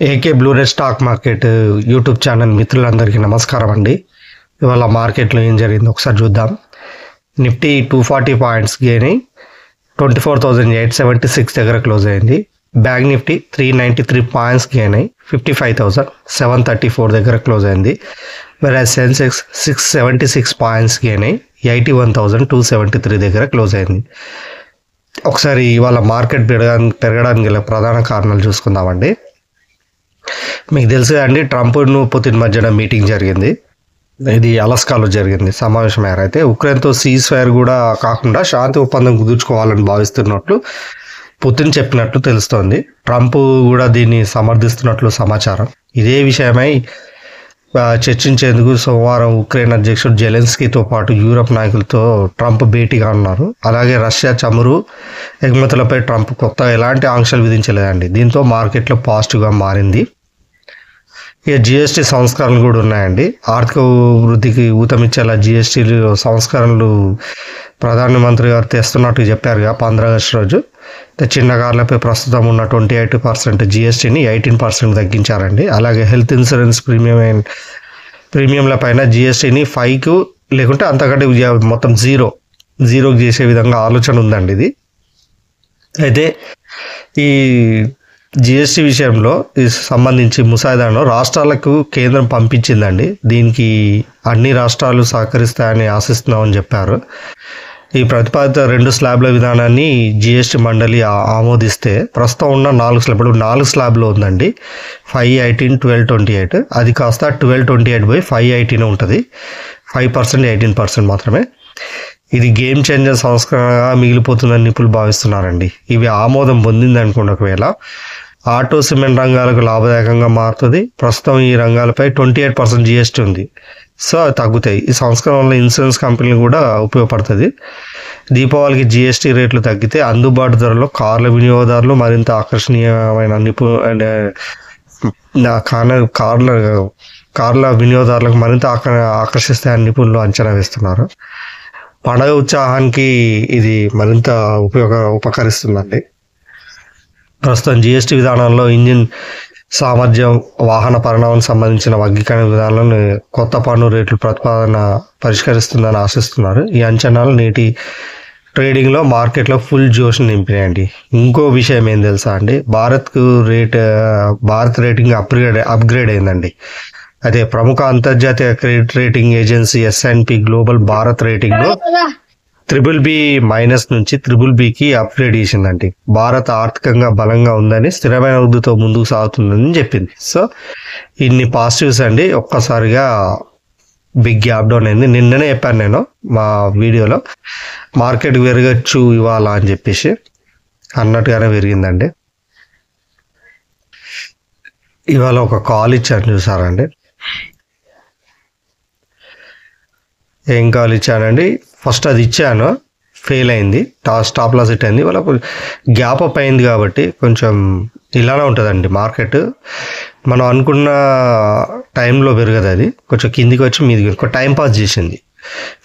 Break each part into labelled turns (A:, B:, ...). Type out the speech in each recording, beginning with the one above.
A: AK blue rate stock market YouTube channel మిత్రులందరికీ నమస్కారం అండి. ఇవాళ మార్కెట్లో ఏం జరిగిందో ఒకసారి చూద్దాం. నిఫ్టీ 240 పాయింట్స్ గెయిన్ అయి 24,876 దగ్గర క్లోజ్ అయింది. బ్యాంక్ నిఫ్టీ 393 పాయింట్స్ గెయిన్ అయి 55,734 దగ్గర క్లోజ్ అయింది. వెరాజ్ సెన్సెక్స్ 676 పాయింట్స్ గెయిన్ అయి 81,273 దగ్గర క్లోజ్ అయింది. ఒకసారి ఇవాళ మార్కెట్ పెరగడానికి గల ప్రధాన కారణాలు చూసుకుందామండి. మీకు తెలుసు అండి, ట్రంప్ను పుతిన్ మధ్యన మీటింగ్ జరిగింది. ఇది అలస్కాలో జరిగింది సమావేశమయ్యారు. అయితే ఉక్రెయిన్తో సీజ్ ఫైర్ కూడా కాకుండా శాంతి ఒప్పందం కుదుర్చుకోవాలని భావిస్తున్నట్లు పుతిన్ చెప్పినట్లు తెలుస్తోంది. ట్రంప్ కూడా దీన్ని సమర్థిస్తున్నట్లు సమాచారం. ఇదే విషయమై చర్చించేందుకు సోమవారం ఉక్రెయిన్ అధ్యక్షుడు జెలెన్స్కీతో పాటు యూరప్ నాయకులతో ట్రంప్ భేటీగా ఉన్నారు. అలాగే రష్యా చమురు ఎగుమతులపై ట్రంప్ కొత్త ఎలాంటి ఆంక్షలు విధించలేదండి. దీంతో మార్కెట్లో పాజిటివ్గా మారింది. ఇక జిఎస్టీ సంస్కరణలు కూడా ఉన్నాయండి. ఆర్థిక వృద్ధికి ఊతమిచ్చేలా జిఎస్టీ సంస్కరణలు ప్రధానమంత్రి గారు తెస్తున్నట్టు చెప్పారుగా 15 ఆగస్టు రోజు. చిన్న కార్లపై ప్రస్తుతం ఉన్న 28% జిఎస్టీని 18% తగ్గించారండి. అలాగే హెల్త్ ఇన్సూరెన్స్ ప్రీమియంల పైన జిఎస్టీని 5కు లేకుంటే అంతకంటే మొత్తం జీరోకి చేసే విధంగా ఆలోచన ఉందండి ఇది. అయితే ఈ జిఎస్టీ విషయంలో సంబంధించి ముసాయిదాను రాష్ట్రాలకు కేంద్రం పంపించిందండి. దీనికి అన్ని రాష్ట్రాలు సహకరిస్తాయని ఆశిస్తున్నామని చెప్పారు. ఈ ప్రతిపాదిత 2 స్లాబ్ల విధానాన్ని జిఎస్టీ మండలి ఆమోదిస్తే ప్రస్తుతం ఉన్న 4 స్లాబ్, ఇప్పుడు 4 స్లాబ్లో ఉందండి. 518, 1228, అది కాస్త 1228/518 ఉంటుంది. 5% 18% మాత్రమే. ఇది గేమ్ చేంజర్ సంస్కరణగా మిగిలిపోతుందని నిపుణులు భావిస్తున్నారండి. ఇవి ఆమోదం పొందింది అనుకోండి, ఒకవేళ ఆటో సిమెంట్ రంగాలకు లాభదాయకంగా మారుతుంది. ప్రస్తుతం ఈ రంగాలపై 28% జిఎస్టీ ఉంది. సో అవి తగ్గుతాయి. ఈ సంస్కరణ వల్ల ఇన్సూరెన్స్ కంపెనీలు కూడా ఉపయోగపడుతుంది. దీపావళికి జిఎస్టీ రేట్లు తగ్గితే అందుబాటు ధరలో కార్ల వినియోగదారులు మరింత ఆకర్షణీయమైన కార్ల వినియోగదారులకు మరింత ఆకర్షిస్తాయని నిపుణులు అంచనా వేస్తున్నారు. పండగ ఉత్సాహానికి ఇది మరింత ఉపకరిస్తుందండి. ప్రస్తుతం జిఎస్టీ విధానంలో ఇంజిన్ సామర్థ్యం, వాహన పరిణామానికి సంబంధించిన వర్గీకరణ విధానాలను కొత్త పన్ను రేట్లు ప్రతిపాదన పరిష్కరిస్తుందని ఆశిస్తున్నారు. ఈ అంచనాలు నేటి ట్రేడింగ్లో మార్కెట్లో ఫుల్ జోష్ని నింపినాయండి. ఇంకో విషయం ఏం తెలుసా అండి, భారత్ రేటింగ్ అప్గ్రేడ్ అయిందండి. అదే ప్రముఖ అంతర్జాతీయ credit rating agency S&P global Bharat రేటింగ్లో BBB- నుంచి BBBకి అప్గ్రేడ్ చేసిందండి. భారత్ ఆర్థికంగా బలంగా ఉందని, స్థిరమైన వృద్ధితో ముందుకు సాగుతుందని చెప్పింది. సో ఇన్ని పాజిటివ్స్ అండి. ఒక్కసారిగా బిగ్ గ్యాప్ డౌన్ అయింది. నిన్ననే చెప్పాను నేను మా వీడియోలో, మార్కెట్ పెరగచ్చు ఇవాళ అని చెప్పేసి, అన్నట్టుగానే పెరిగిందండి. ఇవాళ ఒక కాల్ ఇచ్చాను చూసారండి. ఏం కాల్ ఇచ్చానండి, ఫస్ట్ అది ఇచ్చాను, ఫెయిల్ అయింది. స్టాప్ లాస్ హిట్ అయింది. వాళ్ళ గ్యాప్ అప్ అయింది కాబట్టి కొంచెం ఇలానే ఉంటుందండి మార్కెట్. మనం అనుకున్న టైంలో పెరగదు, అది కొంచెం కిందికి వచ్చి మీదికి ఒక టైం పాస్ చేసింది.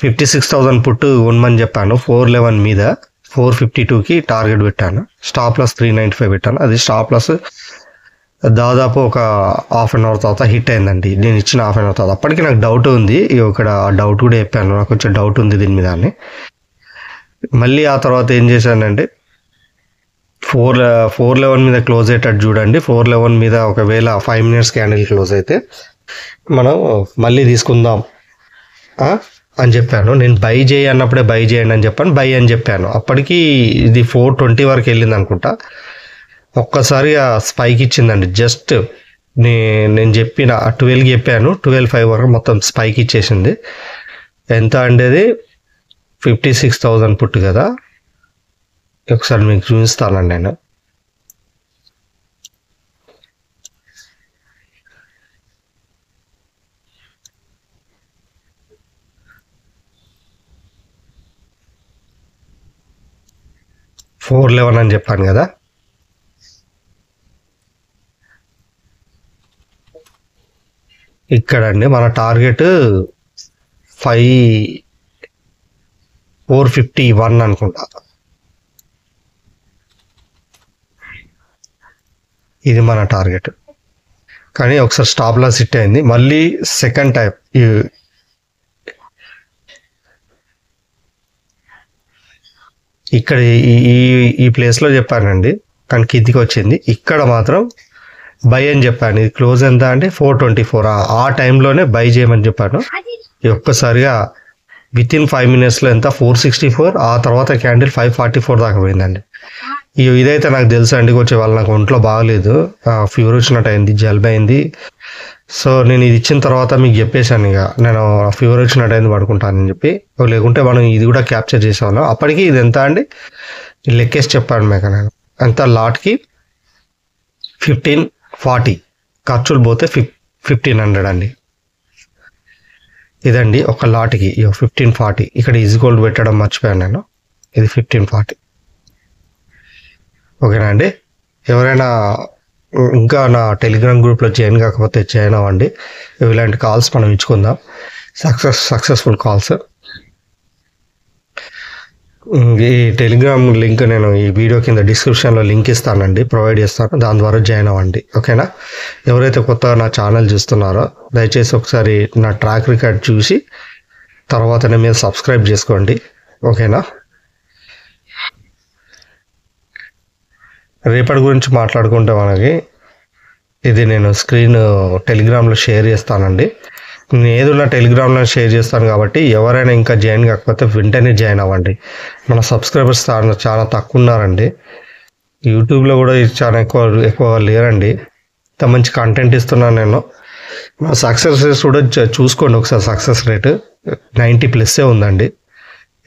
A: 56,000 పుట్టు కొనమని చెప్పాను. 411 మీద 452కి టార్గెట్ పెట్టాను. స్టాప్ లాస్ 395 పెట్టాను. అది స్టాప్ లాస్ దాదాపు ఒక హాఫ్ అన్ అవర్ తర్వాత హిట్ అయిందండి. నేను ఇచ్చిన హాఫ్ అన్ అవర్ తర్వాత. అప్పటికి నాకు డౌట్ ఉంది, ఇక్కడ ఆ డౌట్ కూడా చెప్పాను, నాకు కొంచెం డౌట్ ఉంది దీని మీద అని. మళ్ళీ ఆ తర్వాత ఏం చేశానంటే 411 మీద క్లోజ్ అయ్యేటట్టు చూడండి. 411 మీద ఒకవేళ 5 minutes క్యాండిల్ క్లోజ్ అయితే మనం మళ్ళీ తీసుకుందాం అని చెప్పాను. నేను బై చేయి అన్నప్పుడే బై చేయండి అని చెప్పాను, బై అని చెప్పాను. అప్పటికి ఇది 420 వరకు వెళ్ళింది అనుకుంటా. ఒక్కసారి ఆ స్పైక్ ఇచ్చిందండి. జస్ట్ నేను చెప్పిన 12కి చెప్పాను, 12:05 వరకు మొత్తం స్పైక్ ఇచ్చేసింది. ఎంత అంటే అది 56,000 పుట్టు కదా. ఒకసారి మీకు చూపిస్తానండి నేను. $411 అని చెప్పాను కదా. ఇక్కడండి మన టార్గెట్ 451 అనుకుంటా. ఇది మన టార్గెట్. కానీ ఒకసారి స్టాప్ లాస్ హిట్ అయింది. మళ్ళీ సెకండ్ టైం ఇక్కడ ఈ ప్లేస్లో చెప్పానండి, కానీ కిందికి వచ్చింది. ఇక్కడ మాత్రం బై అని చెప్పాను. ఇది క్లోజ్ ఎంత అంటే 424. ఆ టైంలోనే బై చేయమని చెప్పాను. ఒక్కసారిగా విత్ ఇన్ 5 minutesలో ఎంత 464, ఆ తర్వాత క్యాండిల్ 544 దాకా పోయిందండి. ఇదైతే నాకు తెలుసు అండి, కొంచెం వాళ్ళు నాకు ఒంట్లో బాగలేదు, ఫీవర్ వచ్చినట్టు అయింది, జలుబు అయింది. సో నేను ఇది ఇచ్చిన తర్వాత మీకు చెప్పేశాను, ఇక నేను ఫీవర్ వచ్చినట్టు అయింది పడుకుంటానని చెప్పి. లేకుంటే మనం ఇది కూడా క్యాప్చర్ చేసేవాళ్ళం. అప్పటికి ఇది ఎంత అండి లెక్కేసి చెప్పాను మీకు నేను. ఎంత లాట్కి 1540, ఖర్చులు పోతే 1500 అండి. ఇదండి ఒక లాట్కి 1540. ఇక్కడ ఈజీ గోల్డ్ పెట్టడం మర్చిపోయాను నేను. ఇది 1540. ఓకేనా అండి. ఎవరైనా ఇంకా నా టెలిగ్రామ్ గ్రూప్లో జాయిన్ కాకపోతే జాయిన్ అవ్వండి. ఇలాంటి కాల్స్ మనం ఇచ్చుకుందాం, సక్సెస్ఫుల్ కాల్స్. ఈ టెలిగ్రామ్ లింక్ నేను ఈ వీడియో కింద డిస్క్రిప్షన్లో లింక్ ఇస్తానండి, ప్రొవైడ్ చేస్తాను. దాని ద్వారా జాయిన్ అవ్వండి. ఓకేనా. ఎవరైతే కొత్తగా నా ఛానల్ చూస్తున్నారో దయచేసి ఒకసారి నా ట్రాక్ రికార్డ్ చూసి తర్వాతనే మీరు సబ్స్క్రైబ్ చేసుకోండి. ఓకేనా. రేపటి గురించి మాట్లాడుకుంటే మనకి ఇది నేను స్క్రీన్ టెలిగ్రామ్లో షేర్ చేస్తానండి. నేను ఏదున్నా టెలిగ్రామ్లో షేర్ చేస్తాను కాబట్టి ఎవరైనా ఇంకా జాయిన్ కాకపోతే వెంటనే జాయిన్ అవ్వండి. మన సబ్స్క్రైబర్స్ చాలా తక్కువ ఉన్నారండి. యూట్యూబ్లో కూడా చాలా ఎక్కువ లేరండి. ఇంత మంచి కంటెంట్ ఇస్తున్నాను నేను. సక్సెస్ రేట్ కూడా చూసుకోండి ఒకసారి. సక్సెస్ రేట్ 90+ ఉందండి.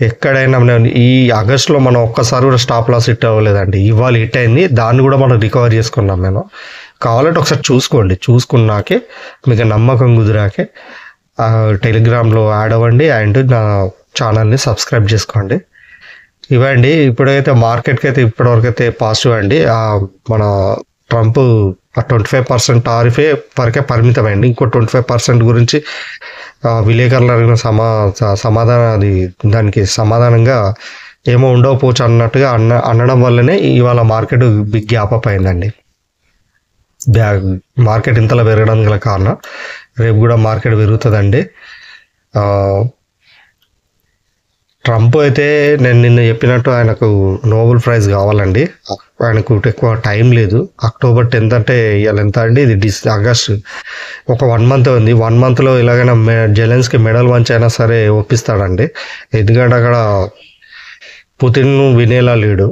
A: ఎక్కడైనా ఈ ఆగస్టులో మనం ఒక్కసారి కూడా స్టాప్ లాస్ హిట్ అవ్వలేదండి. ఇవాళ హిట్ అయింది, దాన్ని కూడా మనం రికవర్ చేసుకున్నాం. నేను కావాలంటే ఒకసారి చూసుకోండి. చూసుకున్నాకే మీకు నమ్మకం కుదిరాకే టెలిగ్రామ్లో యాడ్ అవ్వండి అండ్ నా ఛానల్ని సబ్స్క్రైబ్ చేసుకోండి. ఇవ్వండి. ఇప్పుడైతే మార్కెట్కి అయితే ఇప్పటివరకు అయితే పాజిటివ్ అండి. మన ట్రంప్ 25% టారిఫే వరకే పరిమితమైంది. ఇంకో 25% గురించి విలేకరులు అడిగిన దానికి సమాధానంగా ఏమో ఉండకపోవచ్చు అన్నట్టుగా అనడం వల్లనే ఇవాళ మార్కెట్ బిగ్ గ్యాప్ అప్ అయిందండి. మార్కెట్ ఇంతలా పెరగడం గల కారణం. రేపు కూడా మార్కెట్ పెరుగుతుందండి. ట్రంప్ అయితే నేను నిన్న చెప్పినట్టు ఆయనకు నోబెల్ ప్రైజ్ కావాలండి. ఆయనకు ఎక్కువ టైం లేదు. October 10th అంటే ఇవాళ ఎంత అండి, ఇది ఆగస్టు. ఒక 1 month ఉంది. 1 monthలో ఎలాగైనా జెలెన్స్కి మెడల్ వంచి అయినా సరే ఒప్పిస్తాడండి. ఎందుకంటే అక్కడ పుతిన్ వినేలా లేడు.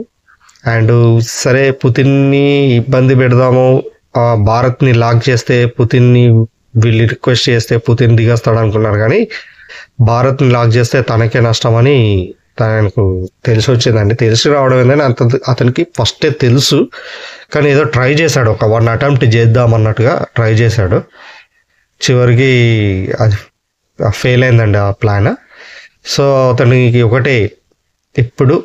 A: అండ్ సరే పుతిన్ని ఇబ్బంది పెడదాము, భారత్ని లాక్ చేస్తే పుతిన్ని వీళ్ళు రిక్వెస్ట్ చేస్తే పుతిన్ దిగస్తాడు అనుకున్నారు. కానీ భారత్ని లాక్ చేస్తే తనకే నష్టం అని తనకు తెలిసి వచ్చిందండి. తెలిసి రావడం ఏంటంటే అతనికి ఫస్టే తెలుసు, కానీ ఏదో ట్రై చేశాడు. ఒక 1 attempt చేద్దామన్నట్టుగా ట్రై చేశాడు. చివరికి అది ఫెయిల్ అయిందండి ఆ ప్లాన్. సో అతనికి ఒకటే ఇప్పుడు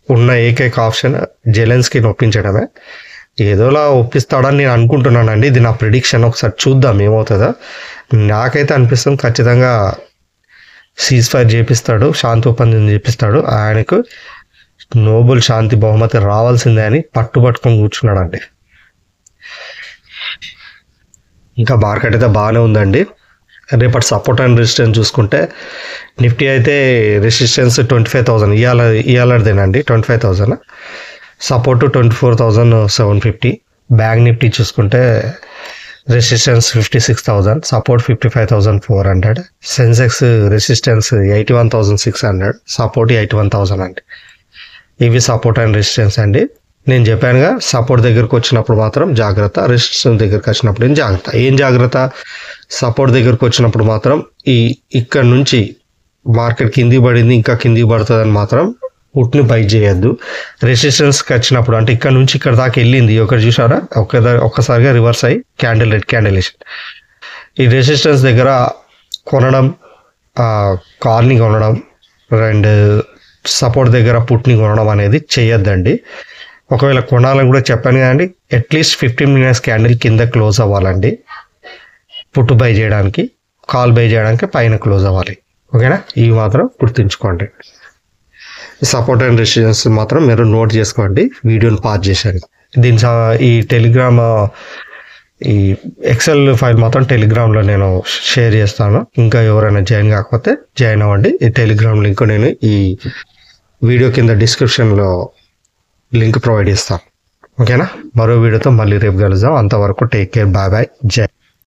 A: ఉన్న ఏకైక ఆప్షన్ జెలెన్స్కీ ఒప్పించడమే. ఏదోలా ఒప్పిస్తాడని నేను అనుకుంటున్నానండి. ఇది నా ప్రిడిక్షన్. ఒకసారి చూద్దాం ఏమవుతుందో. నాకైతే అనిపిస్తుంది ఖచ్చితంగా సీజ్ ఫైర్ చేపిస్తాడు, శాంతి ఒప్పందం చేపిస్తాడు. ఆయనకు నోబెల్ శాంతి బహుమతి రావాల్సిందే అని పట్టుకొని కూర్చున్నాడండి. ఇంకా మార్కెట్ అయితే బాగానే ఉందండి. రేపటి సపోర్ట్ అండ్ రెసిస్టెన్స్ చూసుకుంటే నిఫ్టీ అయితే రెసిస్టెన్స్ 25,000 ఇవాళదేనండి. 25,000 సపోర్టు 24,750. బ్యాంక్ నిఫ్టీ చూసుకుంటే resistance 56,000, support 55,400. Sensex resistance 81,600, support 81,000 అండి. ఇవి సపోర్ట్ అండ్ రెసిస్టెన్స్ అండి. నేను చెప్పానుగా, సపోర్ట్ దగ్గరకు వచ్చినప్పుడు మాత్రం జాగ్రత్త, రెసిస్టెన్స్ దగ్గరకు వచ్చినప్పుడు ఏం జాగ్రత్త. ఏం జాగ్రత్త? సపోర్ట్ దగ్గరకు వచ్చినప్పుడు మాత్రం ఇక్కడ నుంచి మార్కెట్ కిందికి పడింది, ఇంకా కిందికి పడుతుందని మాత్రం పుట్ని బై చేయొద్దు. రెసిస్టెన్స్కి వచ్చినప్పుడు అంటే ఇక్కడ నుంచి ఇక్కడ దాకా వెళ్ళింది, ఒకటి చూసారా, ఒక్కసారిగా రివర్స్ అయ్యి రెడ్ క్యాండిల్ వేసింది. ఈ రెసిస్టెన్స్ దగ్గర కొనడం, కాల్ని కొనడం అండ్ సపోర్ట్ దగ్గర పుట్ని కొనడం అనేది చేయొద్దండి. ఒకవేళ కొనాలని కూడా చెప్పాను కదండి, అట్లీస్ట్ 15 minutes క్యాండిల్ కింద క్లోజ్ అవ్వాలండి. పుట్టు బై చేయడానికి, కాల్ బై చేయడానికి పైన క్లోజ్ అవ్వాలి. ఓకేనా, ఇవి మాత్రం గుర్తుంచుకోండి. సపోర్ట్ అండ్ రెసిస్టెన్స్ మాత్రం మీరు నోట్ చేసుకోండి. వీడియోని పాజ్ చేశాను. ఈ టెలిగ్రామ్ ఈ ఎక్సెల్ ఫైల్ మాత్రం టెలిగ్రామ్లో నేను షేర్ చేస్తాను. ఇంకా ఎవరైనా జాయిన్ కాకపోతే జాయిన్ అవ్వండి. ఈ టెలిగ్రామ్ లింక్ నేను ఈ వీడియో కింద డిస్క్రిప్షన్లో లింక్ ప్రొవైడ్ చేస్తాను. ఓకేనా? మరో వీడియోతో మళ్ళీ రేపు కలుద్దాం. అంతవరకు టేక్ కేర్, బాయ్ బాయ్, జై.